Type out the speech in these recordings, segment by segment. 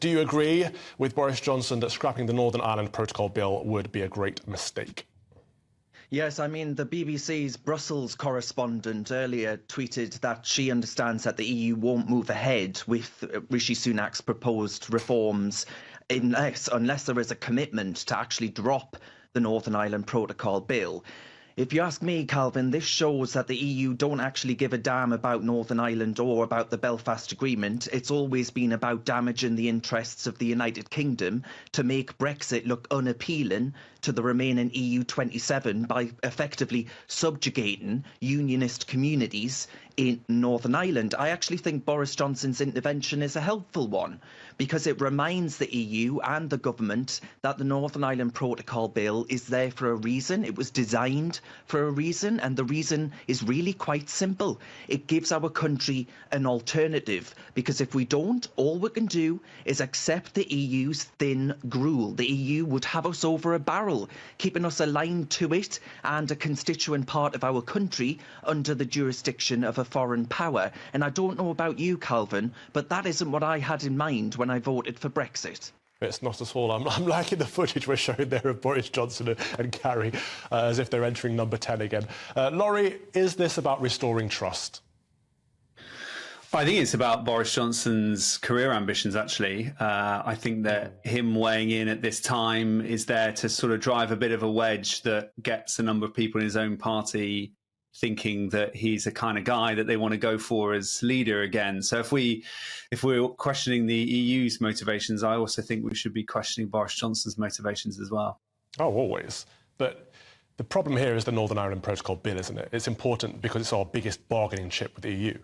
Do you agree with Boris Johnson that scrapping the Northern Ireland Protocol bill would be a great mistake? Yes, I mean, the BBC's Brussels correspondent earlier tweeted that she understands that the EU won't move ahead with Rishi Sunak's proposed reforms unless there is a commitment to actually drop the Northern Ireland Protocol bill. If you ask me, Calvin, this shows that the EU don't actually give a damn about Northern Ireland or about the Belfast Agreement. It's always been about damaging the interests of the United Kingdom to make Brexit look unappealing to the remaining EU 27 by effectively subjugating unionist communities in Northern Ireland. I actually think Boris Johnson's intervention is a helpful one because it reminds the EU and the government that the Northern Ireland Protocol bill is there for a reason. It was designed for a reason, and the reason is really quite simple. It gives our country an alternative, because if we don't, all we can do is accept the EU's thin gruel. The EU would have us over a barrel, keeping us aligned to it and a constituent part of our country under the jurisdiction of a foreign power. And I don't know about you, Calvin, but that isn't what I had in mind when I voted for Brexit. It's not at all. I'm liking the footage we're showing there of Boris Johnson and Carrie as if they're entering number 10 again. Laurie, is this about restoring trust? I think it's about Boris Johnson's career ambitions, actually. I think that him weighing in at this time is there to sort of drive a bit of a wedge that gets a number of people in his own party thinking that he's a kind of guy that they want to go for as leader again. So if we're questioning the EU's motivations, I also think we should be questioning Boris Johnson's motivations as well. Oh, always. But the problem here is the Northern Ireland Protocol bill, isn't it? It's important because it's our biggest bargaining chip with the EU.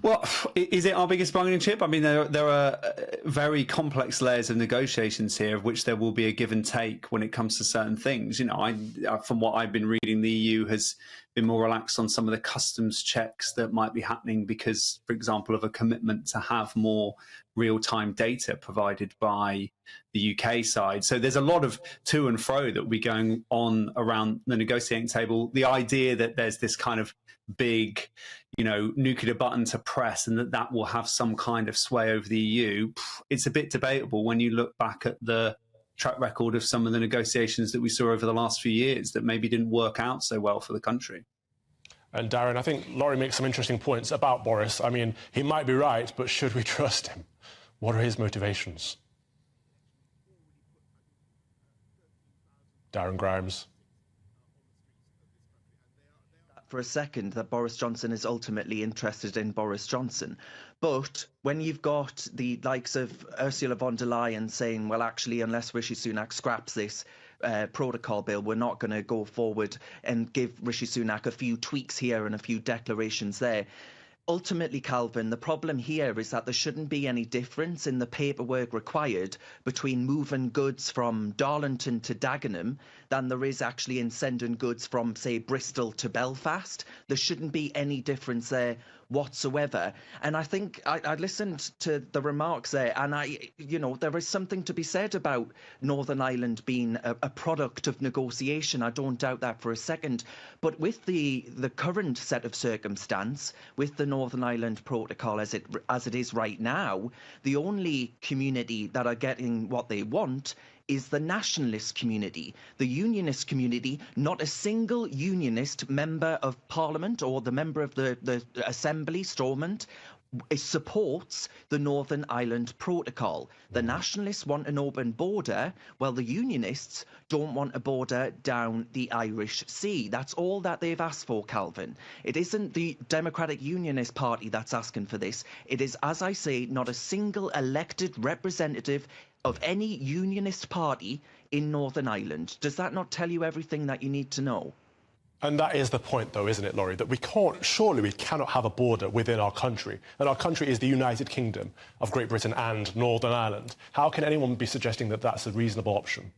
Well, is it our biggest bargaining chip? I mean, there are very complex layers of negotiations here, of which there will be a give and take when it comes to certain things. You know, from what I've been reading, the EU has been more relaxed on some of the customs checks that might be happening because, for example, of a commitment to have more real-time data provided by the UK side. So there's a lot of to and fro that will be going on around the negotiating table. The idea that there's this kind of big, you know, nuclear button to press and that will have some kind of sway over the EU, it's a bit debatable when you look back at the track record of some of the negotiations that we saw over the last few years that maybe didn't work out so well for the country. And Darren, I think Laurie makes some interesting points about Boris. I mean, he might be right, but should we trust him? What are his motivations? Darren Grimes. For a second that Boris Johnson is ultimately interested in Boris Johnson. But when you've got the likes of Ursula von der Leyen saying, well, actually, unless Rishi Sunak scraps this protocol bill, we're not going to go forward and give Rishi Sunak a few tweaks here and a few declarations there. Ultimately, Calvin, the problem here is that there shouldn't be any difference in the paperwork required between moving goods from Darlington to Dagenham than there is actually in sending goods from, say, Bristol to Belfast. There shouldn't be any difference there whatsoever. And I think I listened to the remarks there, and there is something to be said about Northern Ireland being a product of negotiation. I don't doubt that for a second. But with the current set of circumstance, with the Northern Ireland Protocol as it is right now, the only community that are getting what they want is the nationalist community. The unionist community, not a single unionist member of Parliament or the member of the Assembly, Stormont, supports the Northern Ireland Protocol. The nationalists want an open border, while the unionists don't want a border down the Irish Sea. That's all that they've asked for, Calvin. It isn't the Democratic Unionist Party that's asking for this. It is, as I say, not a single elected representative of any unionist party in Northern Ireland. Does that not tell you everything that you need to know? And that is the point, though, isn't it, Laurie? That we cannot have a border within our country. And our country is the United Kingdom of Great Britain and Northern Ireland. How can anyone be suggesting that that's a reasonable option?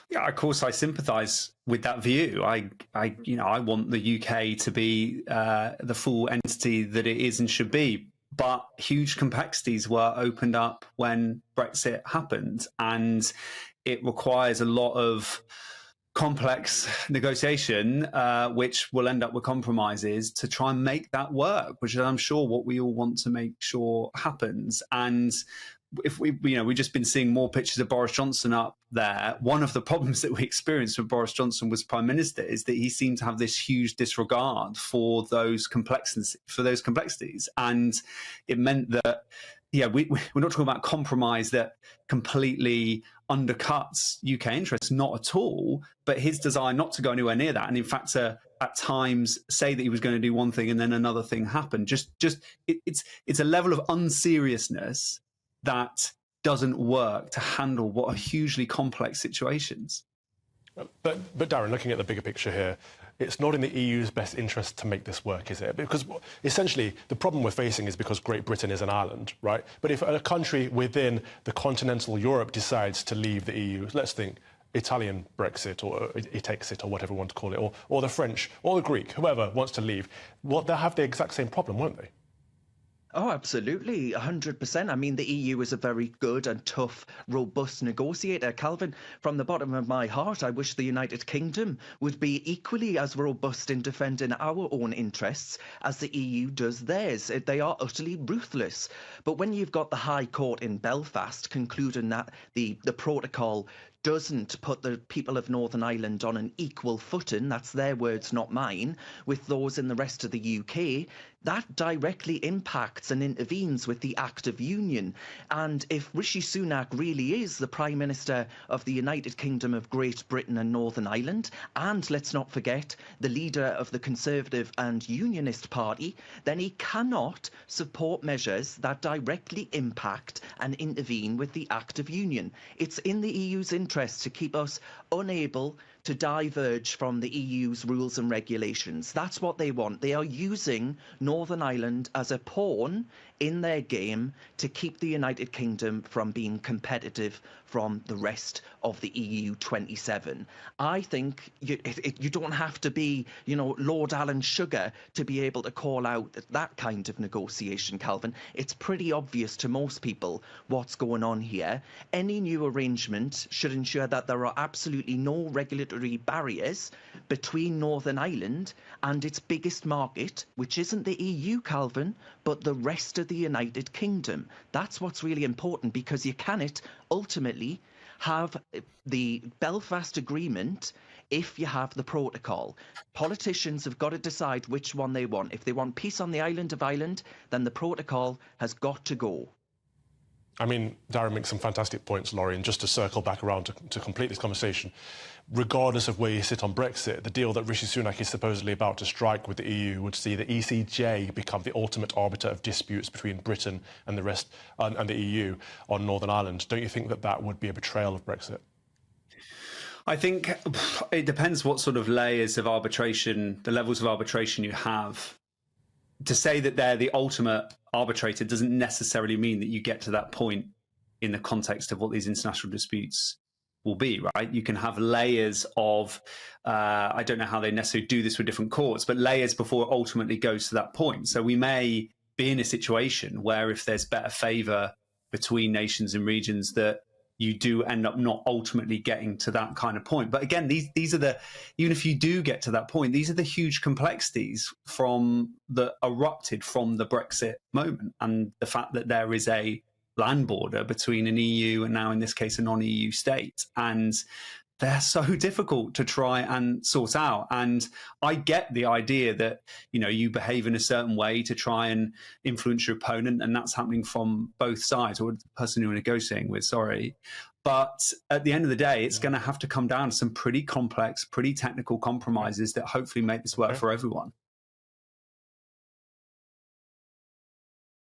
Yeah, of course, I sympathise with that view. I want the UK to be the full entity that it is and should be. But huge complexities were opened up when Brexit happened, and it requires a lot of complex negotiation, which will end up with compromises to try and make that work, which is, I'm sure, what we all want to make sure happens. And if we've just been seeing more pictures of Boris Johnson up there. One of the problems that we experienced when Boris Johnson was Prime Minister is that he seemed to have this huge disregard for those complexities. And it meant that, we're not talking about compromise that completely undercuts UK interests, not at all, but his desire not to go anywhere near that. And in fact, at times say that he was going to do one thing and then another thing happened. It's a level of unseriousness that doesn't work to handle what are hugely complex situations. But Darren, looking at the bigger picture here, it's not in the EU's best interest to make this work, is it? Because essentially the problem we're facing is because Great Britain is an island, right? But if a country within the continental Europe decides to leave the EU, let's think Italian Brexit or Itexit or whatever you want to call it, or the French or the Greek, whoever wants to leave, well, they'll have the exact same problem, won't they? Oh, absolutely, 100%. I mean, the EU is a very good and tough, robust negotiator. Calvin, from the bottom of my heart, I wish the United Kingdom would be equally as robust in defending our own interests as the EU does theirs. They are utterly ruthless. But when you've got the High Court in Belfast concluding that the protocol doesn't put the people of Northern Ireland on an equal footing, that's their words, not mine, with those in the rest of the UK, that directly impacts and intervenes with the Act of Union. And if Rishi Sunak really is the Prime Minister of the United Kingdom of Great Britain and Northern Ireland, and let's not forget, the leader of the Conservative and Unionist Party, then he cannot support measures that directly impact and intervene with the Act of Union. It's in the EU's interest to keep us unable to diverge from the EU's rules and regulations. That's what they want. They are using Northern Ireland as a pawn in their game to keep the United Kingdom from being competitive from the rest of the EU 27. I think you don't have to be, Lord Alan Sugar to be able to call out that kind of negotiation, Calvin. It's pretty obvious to most people what's going on here. Any new arrangement should ensure that there are absolutely no regulatory barriers between Northern Ireland and its biggest market, which isn't the EU, Calvin, but the rest of the United Kingdom. That's what's really important, because you cannot ultimately have the Belfast Agreement if you have the protocol. Politicians have got to decide which one they want. If they want peace on the island of Ireland, then the protocol has got to go. I mean, Darren makes some fantastic points, Laurie, and just to circle back around to complete this conversation, regardless of where you sit on Brexit, the deal that Rishi Sunak is supposedly about to strike with the EU would see the ECJ become the ultimate arbiter of disputes between Britain and the rest and the EU on Northern Ireland. Don't you think that would be a betrayal of Brexit? I think it depends what sort of layers of arbitration, the levels of arbitration you have. To say that they're the ultimate arbitrator doesn't necessarily mean that you get to that point in the context of what these international disputes will be, right? You can have layers of, I don't know how they necessarily do this with different courts, but layers before it ultimately goes to that point. So we may be in a situation where if there's better favour between nations and regions, that you do end up not ultimately getting to that kind of point. But again, these are even if you do get to that point, these are the huge complexities that erupted from the Brexit moment, and the fact that there is a land border between an EU and now in this case a non-EU state. And they're so difficult to try and sort out. And I get the idea that, you behave in a certain way to try and influence your opponent, and that's happening from both sides, or the person you're negotiating with, sorry. But at the end of the day, it's going to have to come down to some pretty complex, pretty technical compromises that hopefully make this work for everyone.